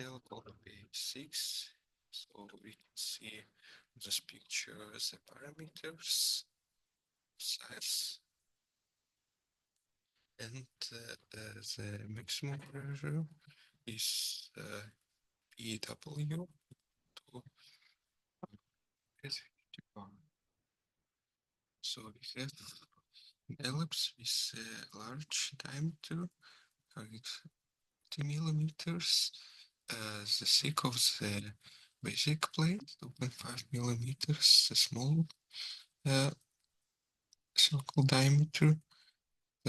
I'll go to page 6. So we can see this picture the parameters, size, and the maximum pressure is PW to S50 bar. So we have an ellipse with a large diameter, 150 millimeters. The thick of the basic plate, 2.5 millimeters, the small circle diameter,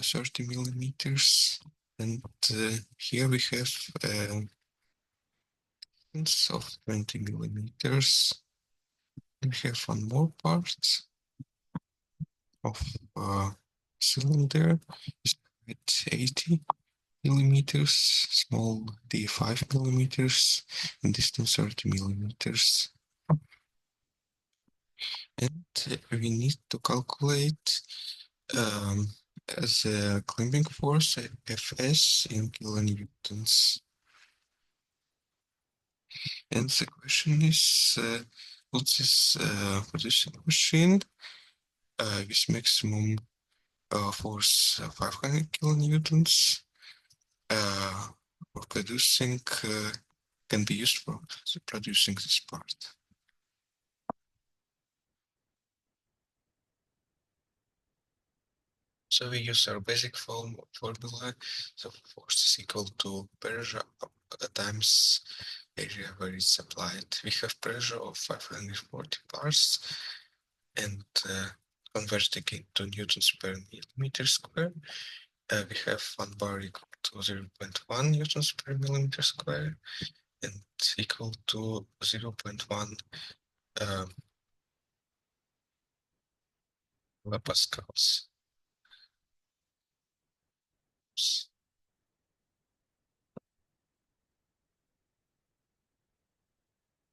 30 millimeters. And here we have of 20 millimeters. We have one more part of cylinder at 80 millimeters, small d 5 millimeters, and distance 30 millimeters. And we need to calculate the clamping force Fs in kilonewtons. And the question is, what is producing machine with maximum force 500 kilonewtons for producing can be used for producing this part. So we use our basic formula. So force is equal to pressure times area where it's applied. We have pressure of 540 bars and converting it to newtons per millimeter square. We have 1 bar equal to 0.1 newtons per millimeter square and equal to 0.1 pascals.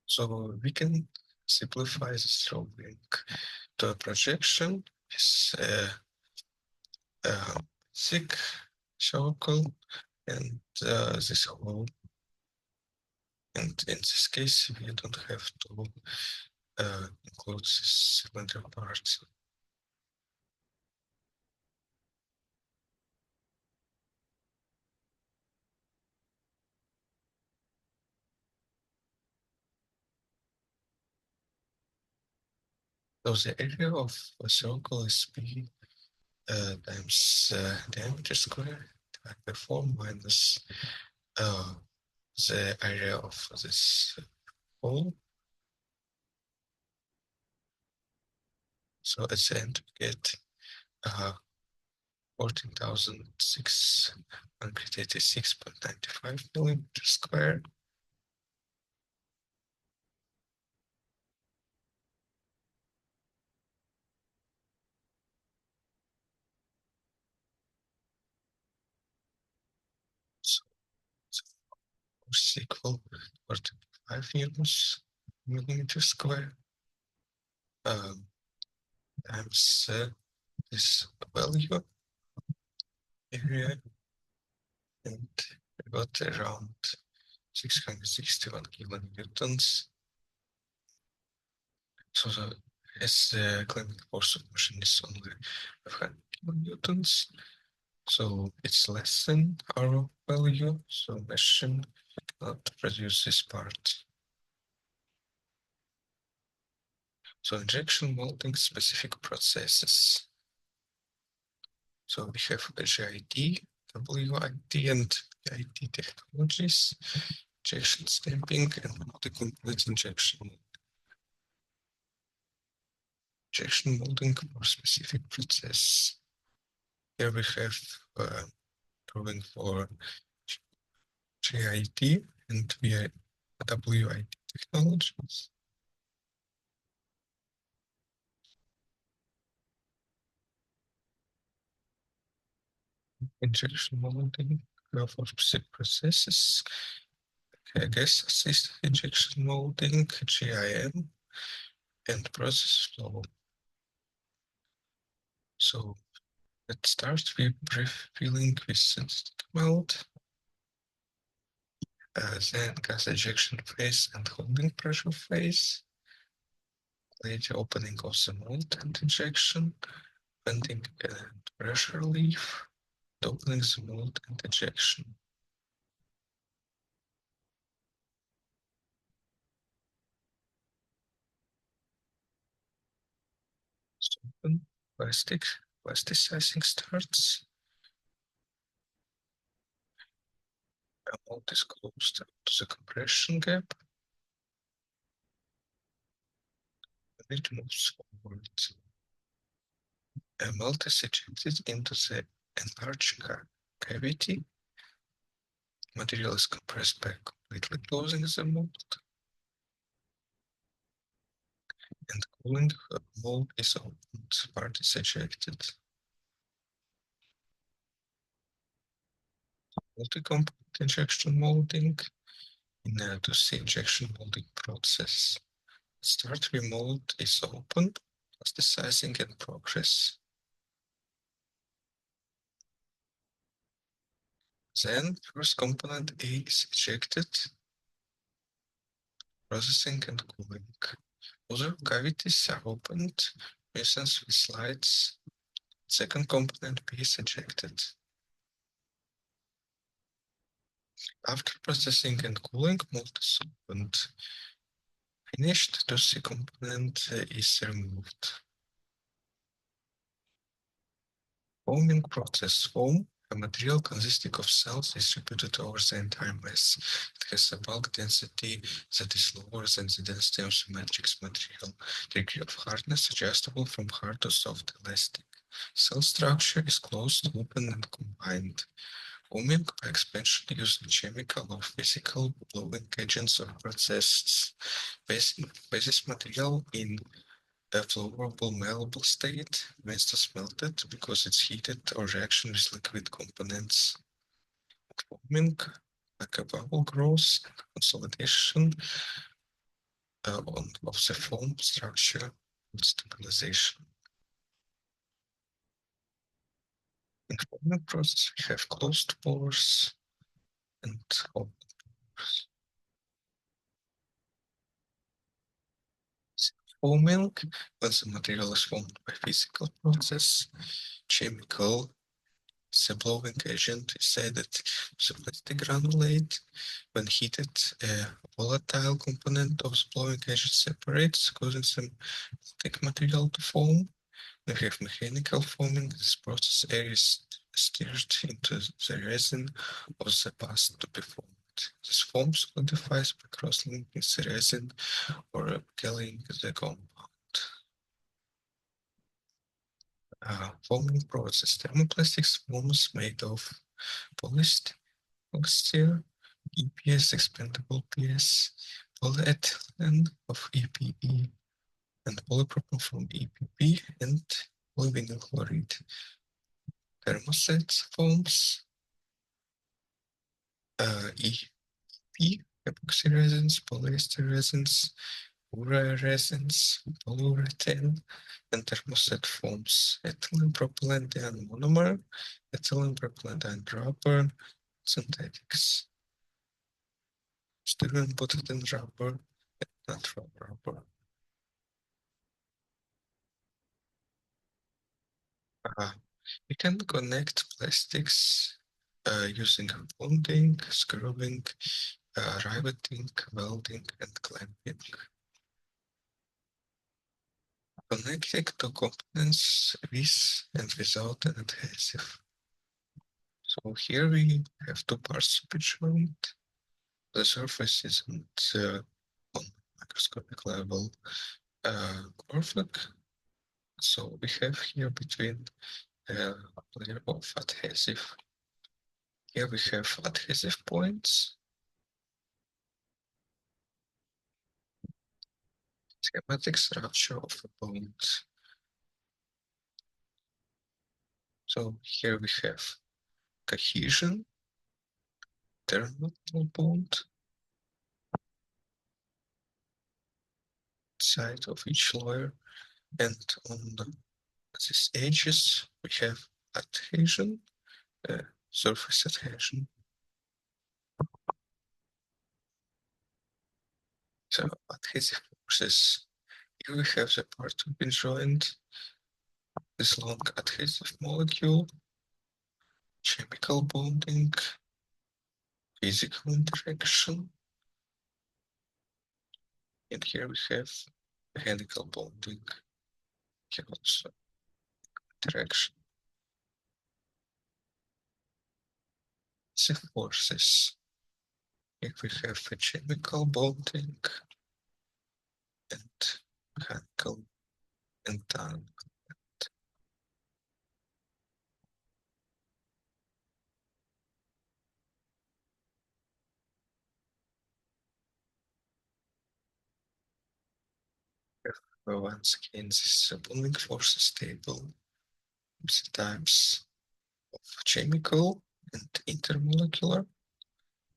So we can simplify this drawing to a projection is a thick circle and this hole. And in this case, we don't have to include this cylinder part. So the area of a circle is P times diameter square divided by 4 minus the area of this hole. So at the end we get 14,686.95 millimeters square. So it's equal to 45 newtons millimeter square times this value area, and we got around 661 kilonewtons. So as the clamping force of machine is only 500 kilonewtons, so it's less than our value, so machine cannot produce this part. So injection molding specific processes. So we have GIT, WIT, and IT technologies, injection stamping, and multi-complete injection. Injection molding for specific process. Here we have drawing for GIT and WIT technologies. Injection molding. for specific processes, gas assisted injection molding, GIM, and process flow. So let's start with brief filling with synthetic melt, then gas ejection phase and holding pressure phase, later opening of the mold and injection, bending and pressure relief, opening the mold and ejection. So plasticizing starts. A mold is closed to the compression gap, and it moves forward. A mold is ejected into the enlarged cavity. Material is compressed by completely closing the mold, and cooling mold is opened. Part is ejected. Multi-component injection molding. In to see injection molding process. Start with mold is open, plasticizing in progress. Then first component A is ejected, processing and cooling. Other cavities are opened, for instance with slides. Second component B is ejected. After processing and cooling, mold is opened. Finished, the C component is removed. Foaming process. Foam, a material consisting of cells distributed over the entire mass. It has a bulk density that is lower than the density of the matrix material. Degree of hardness adjustable from hard to soft elastic. Cell structure is closed, open, and combined. Foaming by expansion using chemical or physical blowing agents or processes. Basis material in a flowable malleable state means to smelt it because it's heated or reaction with liquid components. Foaming, like a bubble growth, consolidation of the foam structure and stabilization. In foaming process, we have closed pores and open pores. Foaming, when the material is formed by physical process, chemical, the blowing agent is added to the plastic granulate. When heated, a volatile component of the blowing agent separates, causing the plastic material to foam. We have mechanical foaming. This process air is stirred into the resin of the past to be formed. This foam solidifies by cross-linking the resin or gelling the compound. Foaming process. Thermoplastics foams made of polyester, EPS, expandable PS, polyethylene of EPE, and polypropylene from EPP, and polyvinyl chloride. Thermoset foams, EP, epoxy resins, polyester resins, urea resins, polyurethane, and thermoset foams, ethylene propylene diene monomer, ethylene propylene diene rubber, synthetics. Student butadiene rubber, natural rubber. We can connect plastics using bonding, screwing, riveting, welding, and clamping. Connecting two components with and without an adhesive. So here we have two parts to be joined. The surface isn't on microscopic level perfect. So we have here between a layer of adhesive. Here we have adhesive points. Schematic structure of a bond. So here we have cohesion, internal bond side of each layer, and on these edges we have adhesion, surface adhesion. So adhesive forces, here we have the part to be joined, this long adhesive molecule, chemical bonding, physical interaction, and here we have mechanical bonding, here also interaction. The forces, if we have a chemical bonding and mechanical entanglement. Once again, this bonding forces table, the types of chemical and intermolecular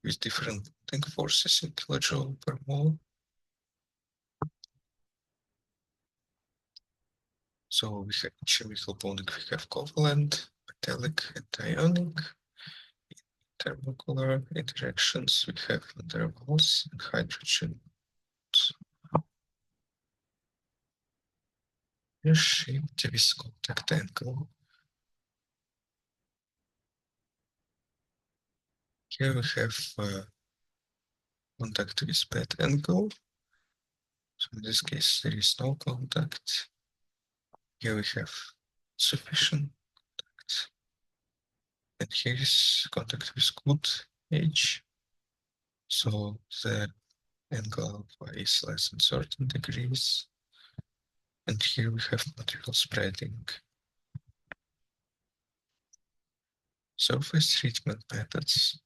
with different bonding forces in kilojoule per mole. So we have chemical bonding, we have covalent, metallic, and ionic. Intermolecular interactions, we have van der Waals and hydrogen. Shaped with contact angle. Here we have contact with bad angle. So in this case, there is no contact. Here we have sufficient contact. And here is contact with good edge. So the angle is less than 13 degrees. And here we have material spreading. Surface treatment methods.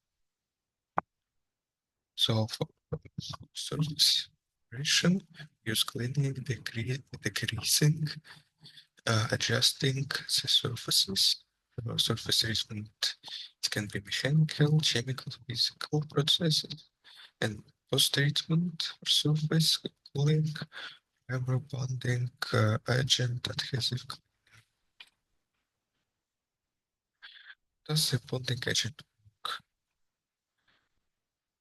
So for surface preparation, use cleaning, degreasing, adjusting the surfaces. Surface treatment, it can be mechanical, chemical, physical processes, and post-treatment for surface cooling, rubber bonding, agent, adhesive. Does the bonding agent work?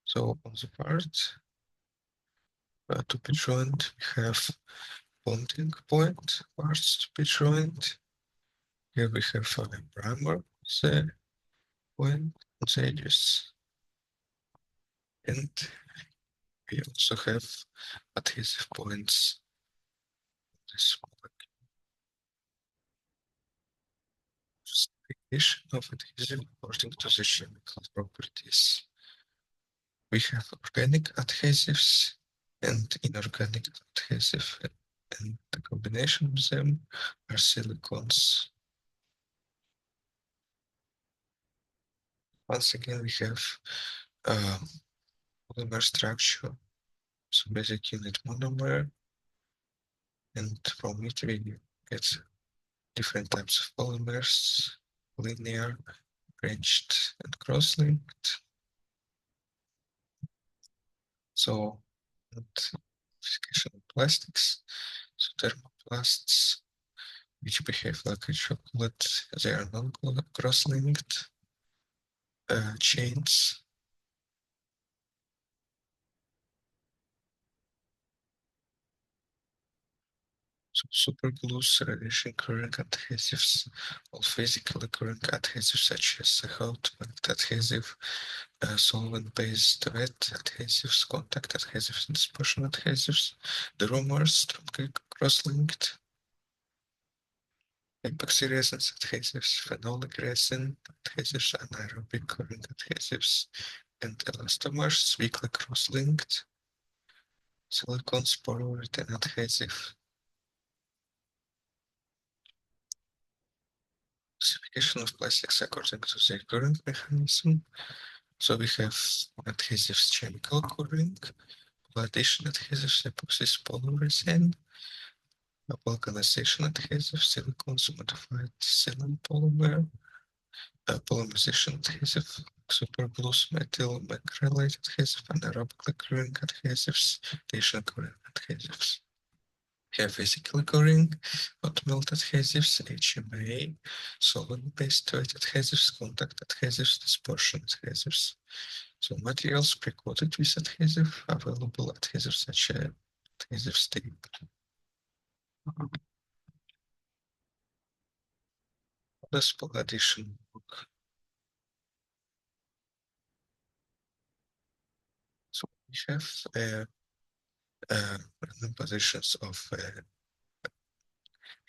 So on the part to be joined, we have bonding point parts to be joined. Here we have a primer, the point on the edges. And we also have adhesive points. This specification of adhesive according to the chemical properties. We have organic adhesives and inorganic adhesive, and the combination of them are silicones. Once again, we have polymer structure, so basic unit monomer, and from it we get different types of polymers, linear, branched, and cross-linked. So, classification of plastics, so thermoplasts, which behave like a chocolate, they are non-cross-linked chains. So superglues, radiation current adhesives, all physically occurring adhesives such as hot melt adhesive, solvent-based wet adhesives, contact adhesives, and dispersion adhesives. The rumors strongly cross-linked. Epoxy resins adhesives, phenolic resin adhesives, anaerobic current adhesives, and elastomers weakly cross-linked. Silicone sporulate adhesive. Classification of plastics according to their current mechanism. So we have adhesives chemical curing, addition adhesives, epoxy polyurethane, vulcanization adhesive, silicones, modified silicone polymer, polymerization adhesive, superglues, methyl macrylate adhesive, anaerobically curing adhesives, tension curing adhesives. Have physically curing, hot melt adhesives, HMA, solvent-based wet adhesives, contact adhesives, dispersion adhesives. So materials pre-coated with adhesive, available adhesives such as adhesive tape. Possible addition work. So we have random positions of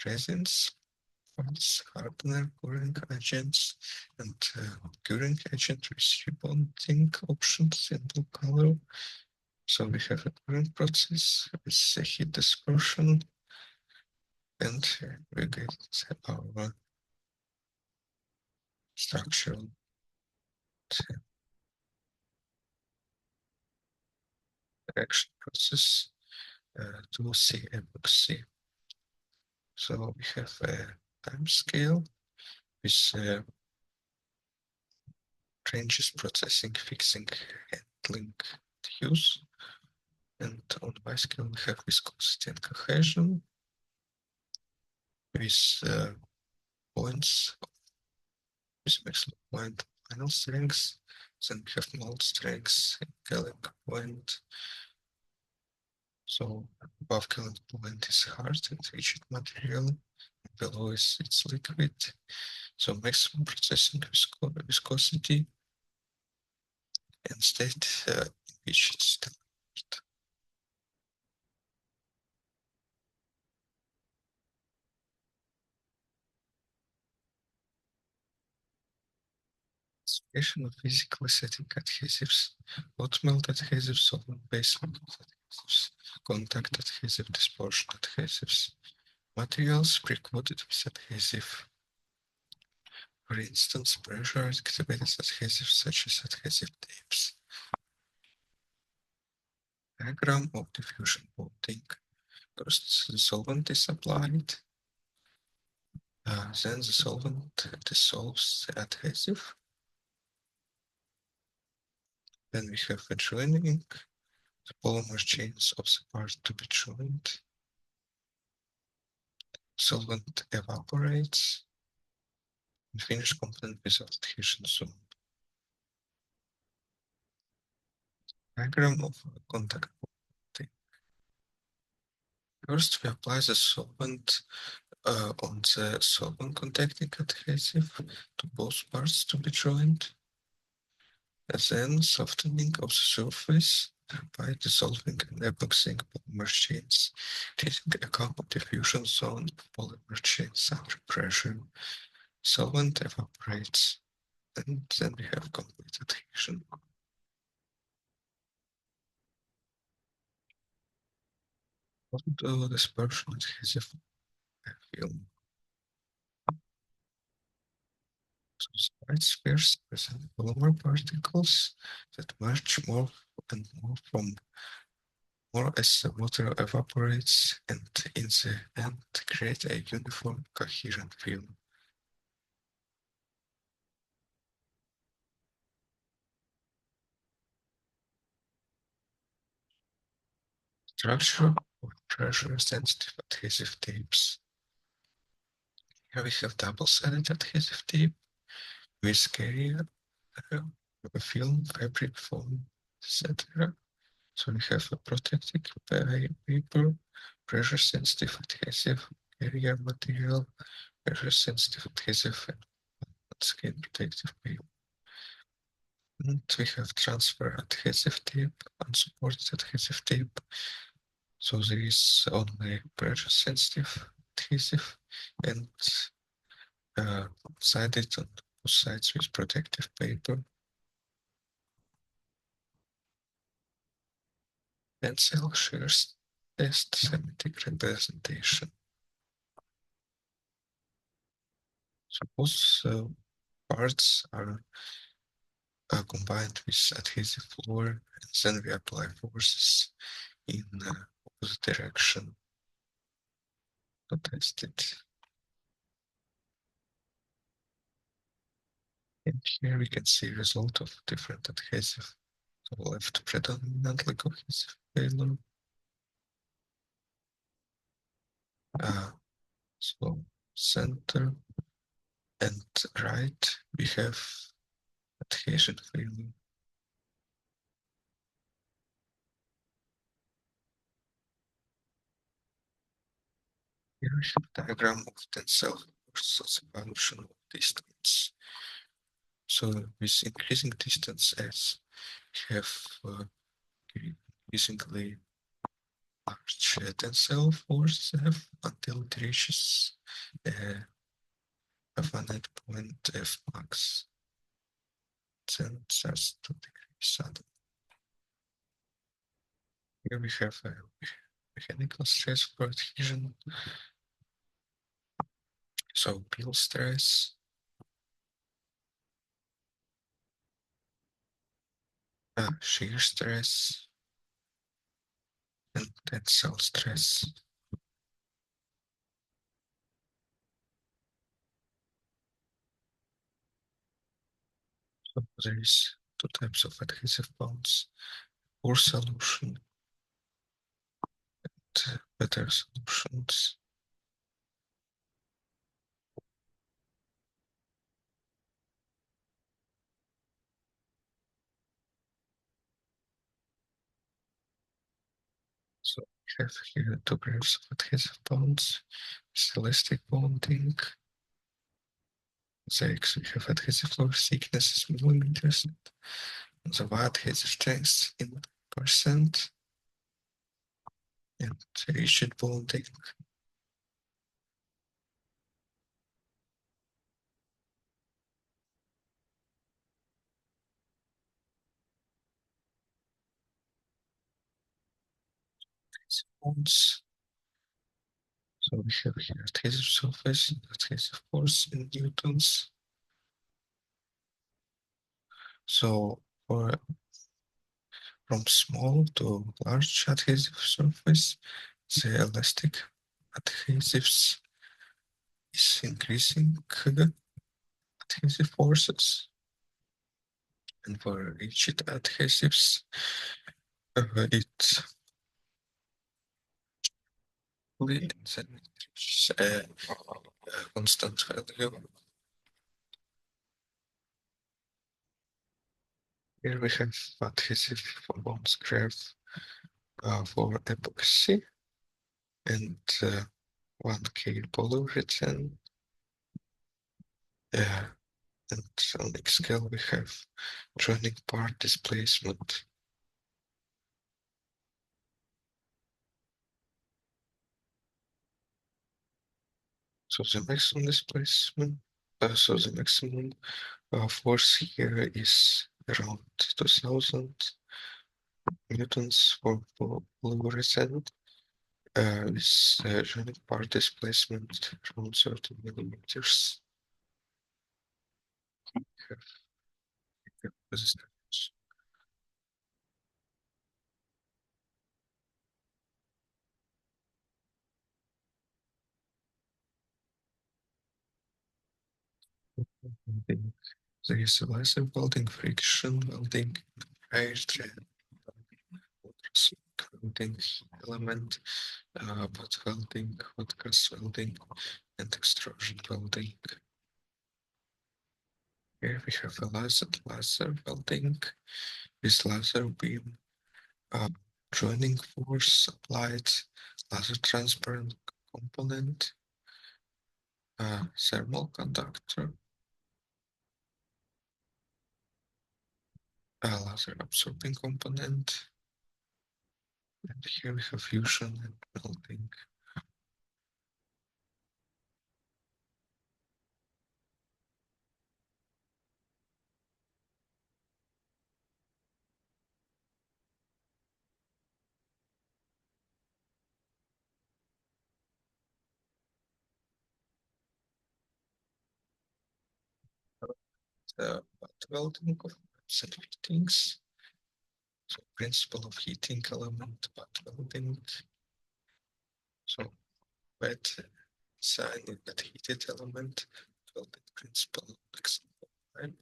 resins, fats, hardener, curing agents, and curing agent with rebonding options in blue color. So we have a curing process with a heat dispersion, and we get our structural reaction process to C epoxy. So we have a time scale with ranges processing, fixing, handling, use. And on Y scale we have viscosity and cohesion with points with maximum point final strength. Then we have mold strength, Gehling point. So above Gehling point is hard and rigid material, below is it's liquid. So maximum processing viscosity and state in which it's delivered. Specification of physically static adhesives, hot melt adhesives, solvent-based adhesives, contact adhesive, dispersion adhesives, materials pre-coated with adhesive. For instance, pressure-activated adhesives such as adhesive tapes. Diagram of diffusion bonding. First, the solvent is applied, then the solvent dissolves the adhesive. Then we have a joining, the polymer chains of the part to be joined. Solvent evaporates, and finished component without adhesion zone. Diagram of contact bonding. First, we apply the solvent on the solvent contacting adhesive to both parts to be joined. And then softening of the surface by dissolving and epoxying polymer chains, creating a common diffusion zone of polymer chains under pressure. Solvent evaporates, and then we have complete adhesion. Although dispersion adhesive film. So white spheres present polymer particles that merge more and more from more as the water evaporates and in the end create a uniform coherent film. Structure of pressure sensitive adhesive tapes. Here we have double-sided adhesive tape with carrier, film, fabric, foam, etc. So we have a protective paper, pressure sensitive adhesive, carrier material, pressure sensitive adhesive, and skin protective paper. And we have transfer adhesive tape, unsupported adhesive tape. So there is only pressure sensitive adhesive and sided on both sides with protective paper. And cell shears test symmetric representation. Suppose parts are combined with adhesive fluor, and then we apply forces in opposite direction to test it. And here we can see result of different adhesive. So left predominantly cohesive failure. So center and right we have adhesion failure. Here we have diagram of tensile force as a function of distance. So with increasing distance as we have increasingly large tensile force F until it reaches a finite point F max. Then starts to decrease suddenly. Here we have a mechanical stress for adhesion. So peel stress, shear stress, and tensile stress. So there is two types of adhesive bonds, poor solution and better solutions. So we have here two graphs of adhesive bonds, elastic bonding. The X we have adhesive floor thickness is millimeters, and the Y adhesive strength in percent, and rigid bonding. Bonds. So we have here adhesive surface, adhesive force in newtons. So for from small to large adhesive surface, the elastic adhesives is increasing adhesive forces. And for rigid adhesives, it's a constant value. Here we have adhesive bonds graph for epoxy and 1K polyurethane. And on X scale we have joining part displacement. So the maximum displacement, so the maximum force here is around 2000 newtons for polyurethane. With joining part displacement around 30 millimeters. Resistance. There is a laser welding, friction welding, air thread welding, element, butt welding, hot gas welding, and extrusion welding. Here we have a laser welding with laser beam, joining force applied, laser transparent component, thermal conductor, laser absorbing component, and here we have fusion and welding. The butt welding of set fittings. So principle of heating element, butt welding. So wet sign in that heated element, welding principle, example, right?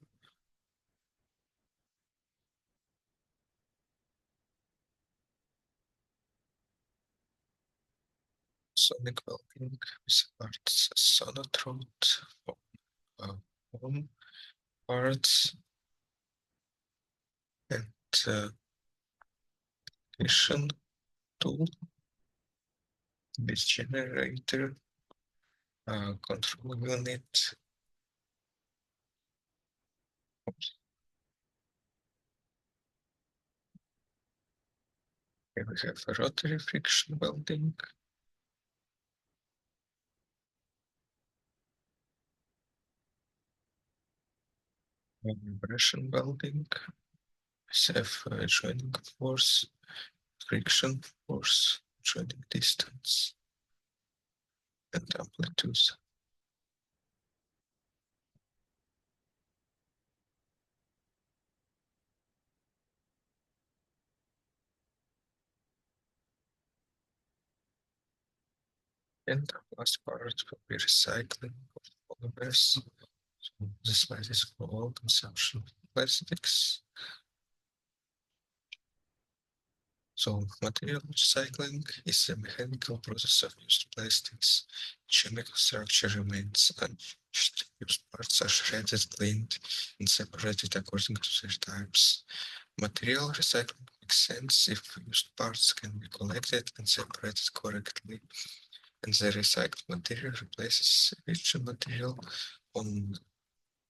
ionic welding separates sonothrode from foam parts and fission tool with generator control unit. Here we have a rotary friction welding. Vibration welding. We have joining force, friction force, joining distance, and amplitude. And the last part will be recycling of polymers. So this slide is for all consumption of plastics. So material recycling is a mechanical process of used plastics. Chemical structure remains unchanged. Used parts are shredded, cleaned, and separated according to their types. Material recycling makes sense if used parts can be collected and separated correctly, and the recycled material replaces virgin material on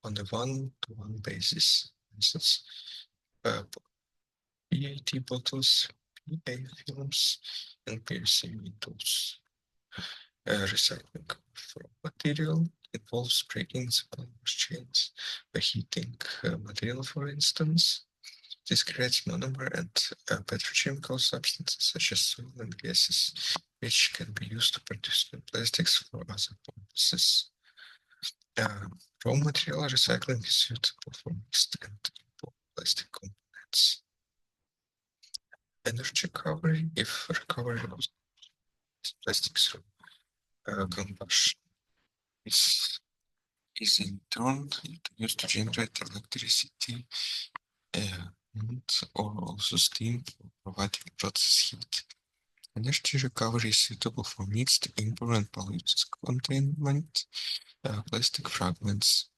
a one-to-one basis. For instance, PET bottles, PA films, and PCB tools. Recycling from material involves breaking the polymer chains by heating material, for instance. This creates monomer and petrochemical substances such as oil and gases, which can be used to produce new plastics for other purposes. Raw material recycling is suitable for mixed and import plastic components. Energy recovery, if recovery of plastics through combustion is in turn used to generate electricity and or also steam for providing process heat. Energy recovery is suitable for mixed, impure, and polluted containment plastic fragments.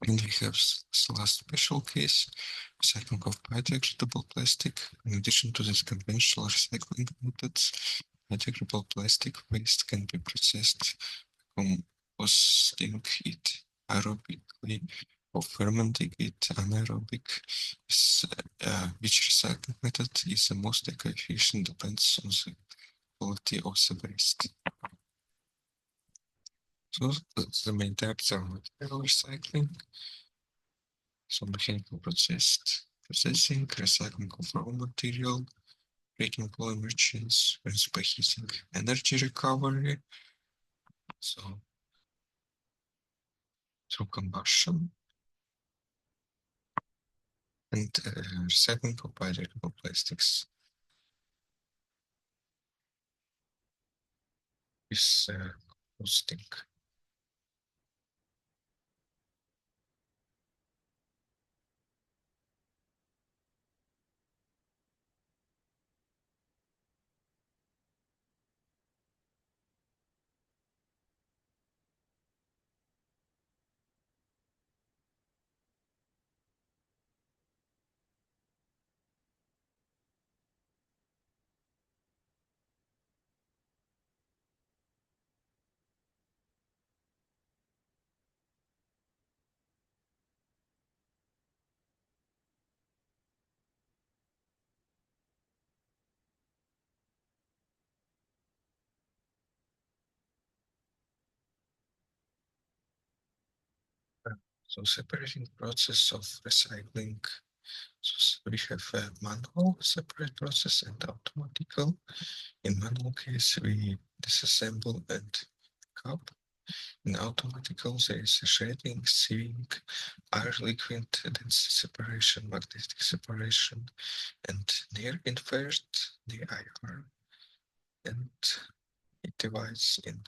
And we have the last special case, recycling of biodegradable plastic. In addition to these conventional recycling methods, biodegradable plastic waste can be processed composting it aerobically or fermenting it anaerobic. Which recycling method is the most eco-efficient depends on the quality of the waste. So the main types are material recycling, so mechanical processing, recycling of raw material, breaking polymer chains, by heating, energy recovery, so through combustion, and recycling of biodegradable plastics. Is composting. So separating process of recycling. So we have a manual separate process and automatical. In manual case, we disassemble and cup. In automatical, there is a shading, sieving, air liquid density separation, magnetic separation, and near infrared, NIR, and it divides in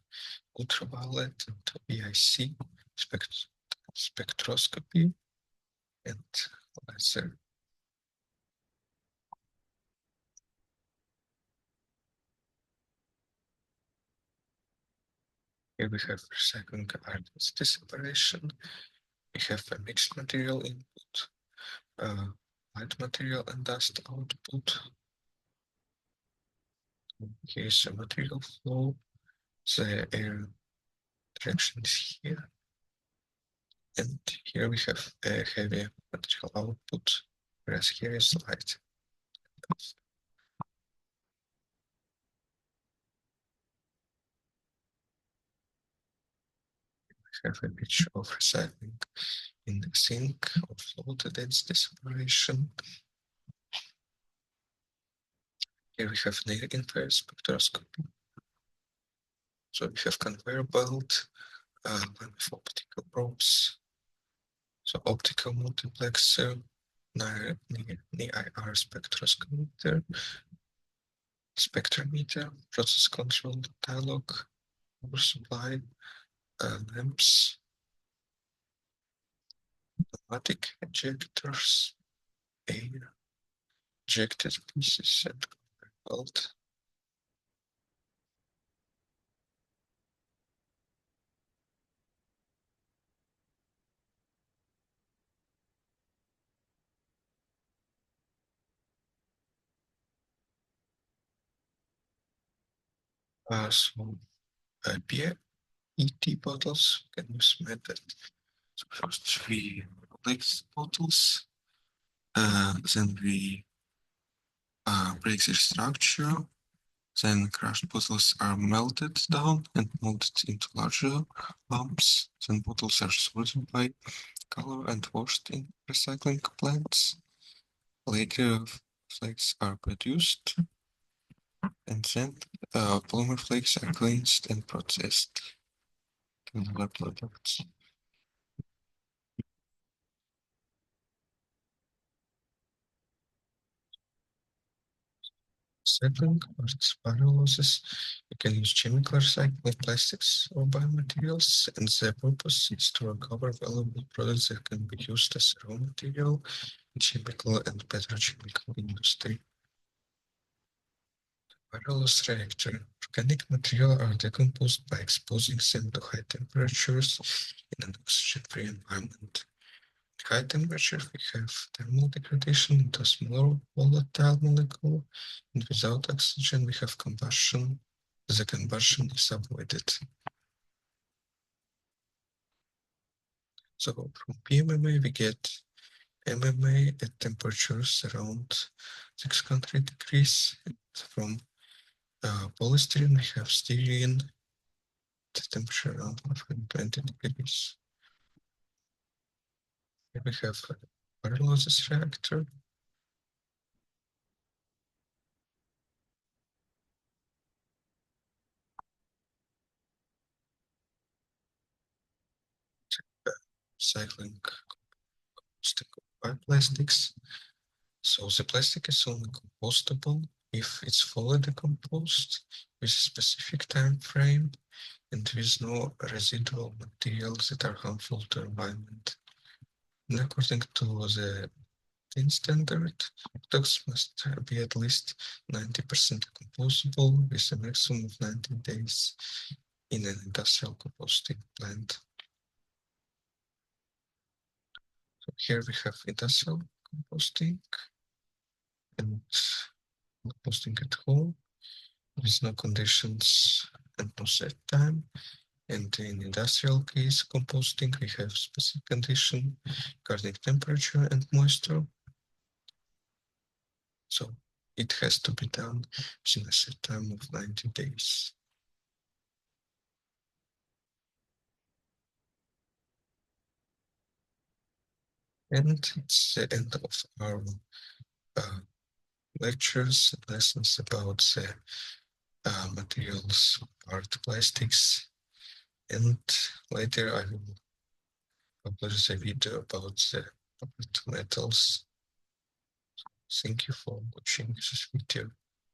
ultraviolet and EIC spectroscopy and laser. Here we have recycling identity separation. We have a mixed material input, light material and dust output. Here's a material flow. The air direction is here. And here we have a heavy material output, whereas here is light. We have a picture of recycling in the sink of low density separation. Here we have near infrared spectroscopy. So we have conveyor belt with optical probes. So optical multiplexer, near IR spectroscometer, spectrometer, process control dialog, power supply, lamps, pneumatic ejectors, air ejected pieces, and belt. So beer, ET bottles can use method. So first we collect bottles, then we break their structure, then crushed bottles are melted down and molded into larger lumps. Then bottles are sorted by color and washed in recycling plants. Later flakes are produced, and then polymer flakes are cleansed and processed to other products. Recycling versus pyrolysis. You can use chemical recycling plastics or biomaterials, and the purpose is to recover valuable products that can be used as raw material in chemical and petrochemical industry. Pyrolysis reactor. Organic material are decomposed by exposing them to high temperatures in an oxygen-free environment. High temperature, we have thermal degradation into a smaller volatile molecule, and without oxygen, we have combustion. The combustion is avoided. So from PMMA, we get MMA at temperatures around 600 degrees. And from polystyrene, we have styrene at temperature around 520 degrees. Here we have a pyrolysis reactor. Recycling plastics. So the plastic is only compostable if it's fully decomposed with a specific time frame and with no residual materials that are harmful to the environment. And according to the TIN standard, products must be at least 90% compostable with a maximum of 90 days in an industrial composting plant. So here we have industrial composting and composting at home with no conditions and no set time. And in industrial case composting, we have specific condition regarding temperature and moisture. So it has to be done within a set time of 90 days. And it's the end of our lectures and lessons about the materials, part plastics. And later I will publish a video about the metals. Thank you for watching this video.